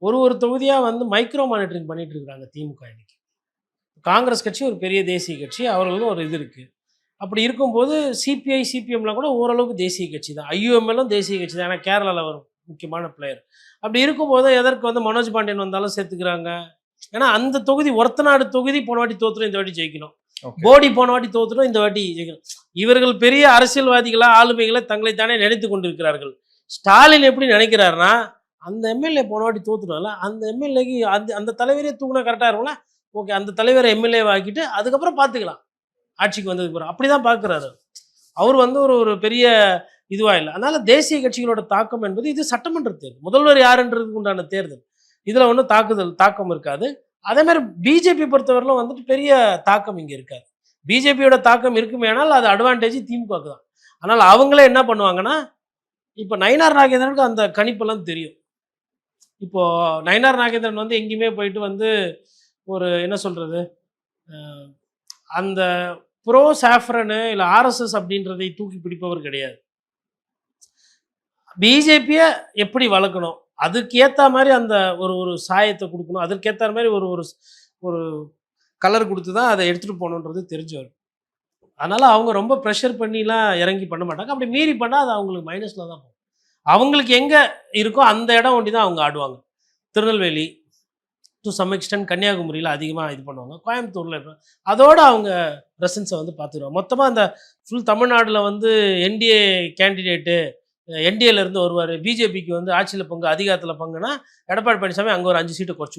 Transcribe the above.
ஒரு தொகுதியாக வந்து மைக்ரோ மானிட்டரிங் பண்ணிட்டு இருக்காங்க திமுக இன்னைக்கு. காங்கிரஸ் கட்சி ஒரு பெரிய தேசிய கட்சி, அவர்களும் ஒரு இது இருக்குது. அப்படி இருக்கும்போது சிபிஐ சிபிஎம்லாம் கூட ஓரளவுக்கு தேசிய கட்சி தான், ஐயுஎம்எல்லும் தேசிய கட்சி தான், ஏன்னா கேரளாவில் வரும் முக்கியமான பிளேயர். அப்படி இருக்கும்போது எதற்கு வந்து மனோஜ் பாண்டியன் வந்தாலும் சேர்த்துக்கிறாங்க. ஏன்னா அந்த தொகுதி ஒரத்தநாடு தொகுதி போன வாட்டி தோத்துரும், இந்த வாட்டி ஜெயிக்கணும். போடி போன வாட்டி தோத்துரும், இந்த வாட்டி ஜெயிக்கணும். இவர்கள் பெரிய அரசியல்வாதிகளா ஆளுமைகளை தங்களை தானே நினைத்து கொண்டிருக்கிறார்கள். ஸ்டாலின் எப்படி நினைக்கிறாருன்னா, அந்த எம்எல்ஏ போன வாட்டி தோத்துட்டோம்ல, அந்த எம்எல்ஏக்கு அந்த அந்த தலைவரே தூக்குனா கரெக்டாக இருக்கும்ல, ஓகே அந்த தலைவரை எம்எல்ஏ ஆக்கிட்டு அதுக்கப்புறம் பார்த்துக்கலாம் ஆட்சிக்கு வந்ததுக்கு பிறகு, அப்படி தான் பார்க்குறாரு அவர். வந்து ஒரு பெரிய இதுவாக இல்லை. அதனால் தேசிய கட்சிகளோட தாக்கம் என்பது இது சட்டமன்ற தேர்தல், முதல்வர் யாருன்றதுக்கு உண்டான தேர்தல், இதில் ஒன்றும் தாக்கம் இருக்காது. அதே மாதிரி பிஜேபி பொறுத்தவரையிலும் வந்துட்டு பெரிய தாக்கம் இங்கே இருக்காது. பிஜேபியோட தாக்கம் இருக்குமே, ஆனால் அது அட்வான்டேஜ் திமுகவுக்கு தான். ஆனால் அவங்களே என்ன பண்ணுவாங்கன்னா, இப்போ நயினார் நாகேந்திரனுக்கு அந்த கணிப்பெல்லாம் தெரியும். இப்போது நயினார் நாகேந்திரன் வந்து எங்கேயுமே போயிட்டு வந்து ஒரு என்ன சொல்கிறது, அந்த ப்ரோ சாஃப்ரனு இல்லை ஆர்எஸ்எஸ் அப்படின்றதை தூக்கி பிடிப்பவர் கிடையாது. பிஜேபியை எப்படி வளர்க்கணும், அதுக்கேற்ற மாதிரி அந்த ஒரு சாயத்தை கொடுக்கணும், அதற்கேற்ற மாதிரி ஒரு கலர் கொடுத்து தான் அதை எடுத்துகிட்டு போகணுன்றது தெரிஞ்சவர். அதனால் அவங்க ரொம்ப ப்ரெஷர் பண்ணிலாம் இறங்கி பண்ண மாட்டாங்க. அப்படி மீறி பண்ணால் அது அவங்களுக்கு மைனஸில் தான் போகும். அவங்களுக்கு எங்கே இருக்கோ அந்த இடம் ஒண்டி தான் அவங்க ஆடுவாங்க. திருநெல்வேலி டு சம் எக்ஸ்டென்ட் கன்னியாகுமரியில் அதிகமாக இது பண்ணுவாங்க. கோயம்புத்தூரில் அதோடு அவங்க ப்ரெசன்ஸை வந்து பார்த்துருவாங்க. மொத்தமாக அந்த ஃபுல் தமிழ்நாட்டில் வந்து என்டிஏ கேண்டிடேட்டு என்டிஏலேருந்து வருவார், பிஜேபிக்கு வந்து ஆட்சியில் பங்கு அதிகாரத்தில் பங்குனா எடப்பாடி பழனிசாமி அங்கே ஒரு 5 சீட்டை குறைச்சி